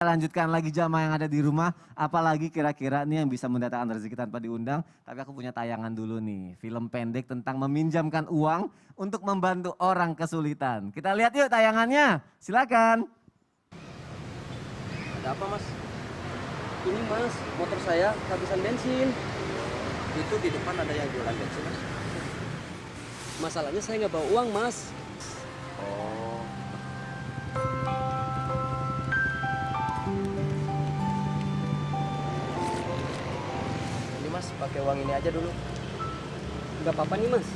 Lanjutkan lagi jamaah yang ada di rumah, apalagi kira-kira nih yang bisa mendatangkan rezeki tanpa diundang. Tapi aku punya tayangan dulu nih, film pendek tentang meminjamkan uang untuk membantu orang kesulitan. Kita lihat yuk tayangannya, silakan. Ada apa mas? Ini mas, motor saya kehabisan bensin. Itu di depan ada yang jualan bensin mas. Masalahnya saya nggak bawa uang mas. Oh. Ini mas, pakai uang ini aja dulu. Nggak apa-apa nih mas.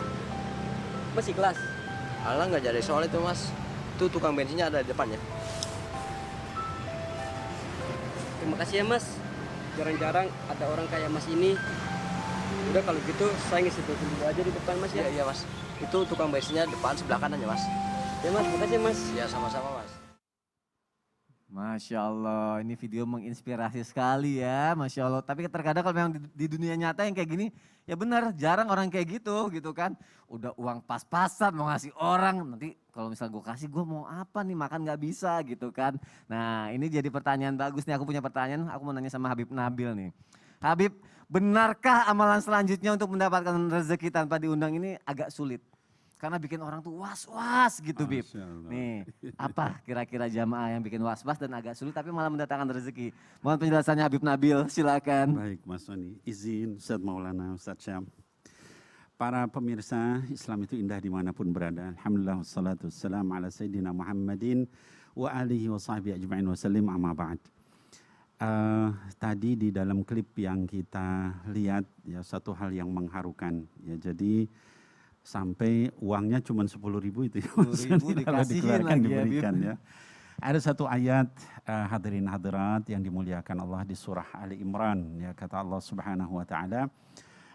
Mas ikhlas? Alah nggak jadi soal itu mas. Itu tukang bensinnya ada di depannya. Terima kasih ya mas. Jarang-jarang ada orang kayak mas ini. Udah kalau gitu saya ngisi bensin dulu aja di depan mas ya. Iya mas. Itu tukang bensinnya depan sebelah kanan ya mas. Ya mas, makasih mas. Ya sama-sama mas. Masya Allah, ini video menginspirasi sekali ya, Masya Allah. Tapi terkadang kalau memang di dunia nyata yang kayak gini, ya benar jarang orang kayak gitu kan. Udah uang pas-pasan mau ngasih orang, nanti kalau misalnya gue kasih gue mau apa nih, makan gak bisa gitu kan. Nah ini jadi pertanyaan bagus nih, aku punya pertanyaan, aku mau nanya sama Habib Nabil nih. Habib, benarkah amalan selanjutnya untuk mendapatkan rezeki tanpa diundang ini agak sulit? Karena bikin orang tuh was-was gitu Bib. Nih apa kira-kira jamaah yang bikin was-was dan agak sulit tapi malah mendatangkan rezeki. Mohon penjelasannya Habib Nabil, silakan. Baik Mas Soni, izin Ustaz Maulana, Ustaz Syam. Para pemirsa, Islam itu indah dimanapun berada. Alhamdulillah wassalatu wassalamu ala Sayyidina Muhammadin wa alihi wa sahbihi ajma'in wa sallim amma ba'd. Tadi di dalam klip yang kita lihat ya satu hal yang mengharukan ya, jadi sampai uangnya cuma 10.000 itu ya, 10.000 dikasihin diberikan ya. Ada satu ayat hadirin hadirat yang dimuliakan Allah di surah Ali Imran ya, kata Allah Subhanahu wa taala,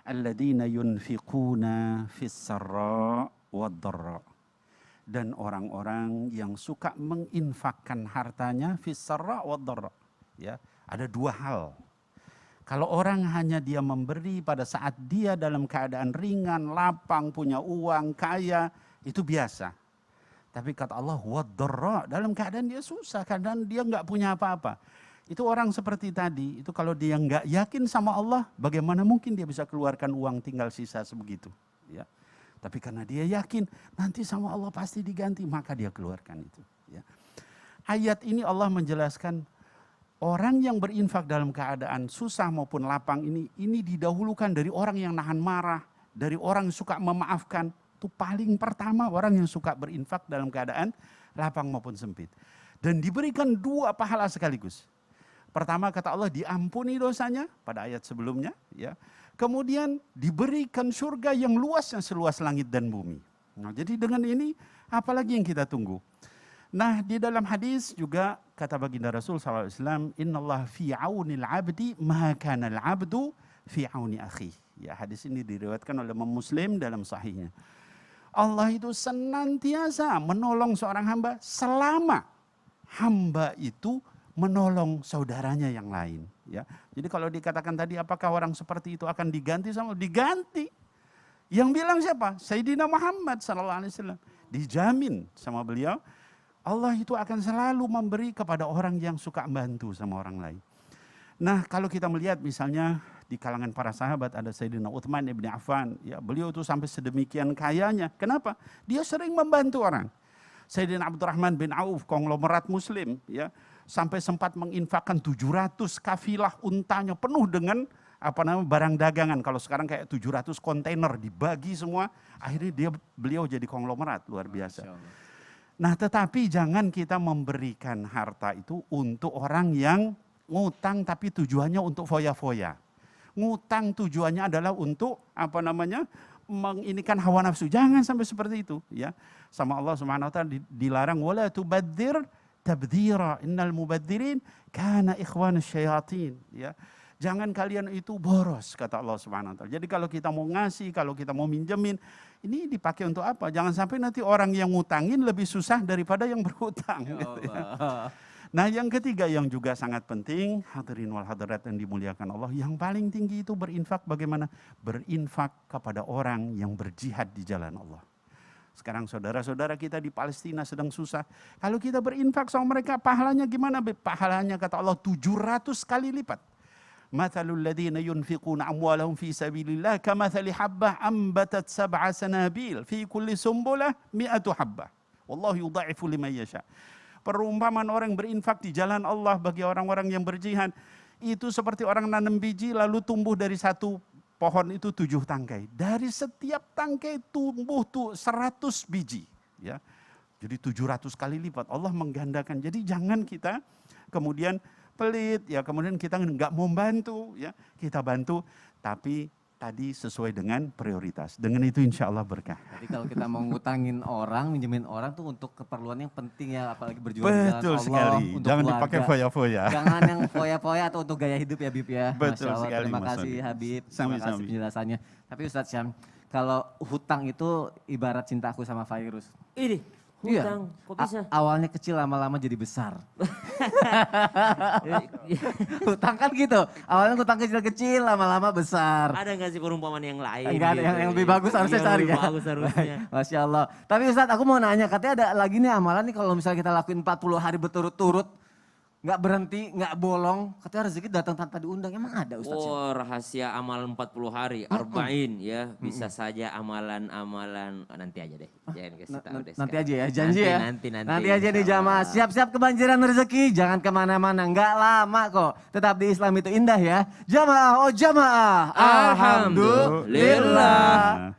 alladzina yunfiquna fis sarra wad dharra. Dan orang-orang yang suka menginfakkan hartanya fis sarra wad dharra. Ya, ada dua hal. Kalau orang hanya dia memberi pada saat dia dalam keadaan ringan, lapang, punya uang, kaya, itu biasa. Tapi kata Allah, wad-dharra, dalam keadaan dia susah, keadaan dia nggak punya apa-apa. Itu orang seperti tadi, itu kalau dia nggak yakin sama Allah, bagaimana mungkin dia bisa keluarkan uang tinggal sisa sebegitu. Ya. Tapi karena dia yakin, nanti sama Allah pasti diganti, maka dia keluarkan itu. Ya. Ayat ini Allah menjelaskan, orang yang berinfak dalam keadaan susah maupun lapang ini didahulukan dari orang yang nahan marah, dari orang yang suka memaafkan. Itu paling pertama orang yang suka berinfak dalam keadaan lapang maupun sempit. Dan diberikan dua pahala sekaligus. Pertama kata Allah diampuni dosanya pada ayat sebelumnya. Ya. Kemudian diberikan surga yang luasnya seluas langit dan bumi. Nah, jadi dengan ini apalagi yang kita tunggu? Nah di dalam hadis juga kata baginda Rasul SAW, innallaha fi aunil abdi ma kana al-abdu fi auni akhi. Ya, hadis ini diriwayatkan oleh Imam Muslim dalam sahihnya. Allah itu senantiasa menolong seorang hamba selama hamba itu menolong saudaranya yang lain. Ya, jadi kalau dikatakan tadi apakah orang seperti itu akan diganti sama diganti? Yang bilang siapa? Sayyidina Muhammad SAW. Dijamin sama beliau. Allah itu akan selalu memberi kepada orang yang suka bantu sama orang lain. Nah kalau kita melihat misalnya di kalangan para sahabat ada Sayyidina Uthman ibn Affan. Ya, beliau itu sampai sedemikian kayanya. Kenapa? Dia sering membantu orang. Sayyidina Abdurrahman bin Auf, konglomerat muslim. Ya, sampai sempat menginfakkan 700 kafilah untanya penuh dengan barang dagangan. Kalau sekarang kayak 700 kontainer dibagi semua. Akhirnya beliau jadi konglomerat luar biasa. Nah tetapi jangan kita memberikan harta itu untuk orang yang ngutang tapi tujuannya untuk foya-foya. Ngutang tujuannya adalah untuk menginikan hawa nafsu. Jangan sampai seperti itu ya. Sama Allah Subhanahu wa taala dilarang wala tubadzir tabdzira innal mubadzirin kana ikhwanus syayatin ya. Jangan kalian itu boros, kata Allah Subhanahu wa taala. Jadi kalau kita mau ngasih, kalau kita mau minjemin, ini dipakai untuk apa? Jangan sampai nanti orang yang ngutangin lebih susah daripada yang berhutang. Ya gitu ya. Allah. Nah yang ketiga yang juga sangat penting, hadirin wal hadirat yang dimuliakan Allah, yang paling tinggi itu berinfak bagaimana? Berinfak kepada orang yang berjihad di jalan Allah. Sekarang saudara-saudara kita di Palestina sedang susah. Kalau kita berinfak sama mereka, pahalanya gimana? Pahalanya kata Allah 700 kali lipat. Mathalul ladhina yunfiquna amwalahum fi sabilillah kamathali habbah ambatat sab'a sanabil fi kulli sumbulah mi'atu habbah. Wallahu yudha'ifu liman yasha. Perumpamaan orang berinfak di jalan Allah bagi orang-orang yang berjihad itu seperti orang nanam biji lalu tumbuh dari satu pohon itu 7 tangkai. Dari setiap tangkai tumbuh tuh 100 biji. Ya. Jadi 700 kali lipat. Allah menggandakan. Jadi jangan kita kemudian pelit, ya kemudian kita nggak mau bantu. Ya. Kita bantu, tapi tadi sesuai dengan prioritas. Dengan itu insya Allah berkah. Jadi kalau kita mau ngutangin orang, minjemin orang tuh untuk keperluan yang penting ya, apalagi berjuang di jalan Betul Allah. sekali. Untuk Jangan keluarga. dipakai foya-foya. Jangan yang foya-foya atau untuk gaya hidup ya Bib ya. Betul Masya Allah, sekali, terima Mas kasih Andi. Habib, terima Sami-sami. kasih penjelasannya. Tapi Ustadz Syam, kalau hutang itu ibarat cintaku sama virus. Ini hutang, kok bisa? Awalnya kecil lama-lama jadi besar. Hutang kan gitu, awalnya hutang kecil-kecil lama-lama besar. Ada nggak sih perumpamaan yang lain? Enggak ada, gitu? yang lebih bagus harusnya Yang cari lebih ya. bagus harusnya. Masya Allah. Tapi Ustadz aku mau nanya, katanya ada lagi nih amalan nih kalau misalnya kita lakuin 40 hari berturut-turut, nggak berhenti, nggak bolong, katanya rezeki datang tanpa diundang. Emang ada Ustadz? Oh, rahasia amalan 40 hari, arba'in ya. Bisa saja amalan-amalan, nanti aja deh. Jangan kasih tahu deh. Nanti sekarang. aja ya, janji ya. Nanti aja nih jamaah, siap-siap kebanjiran rezeki, jangan kemana-mana, nggak lama kok. Tetap di Islam itu indah ya. Jamaah, oh jamaah. Alhamdulillah.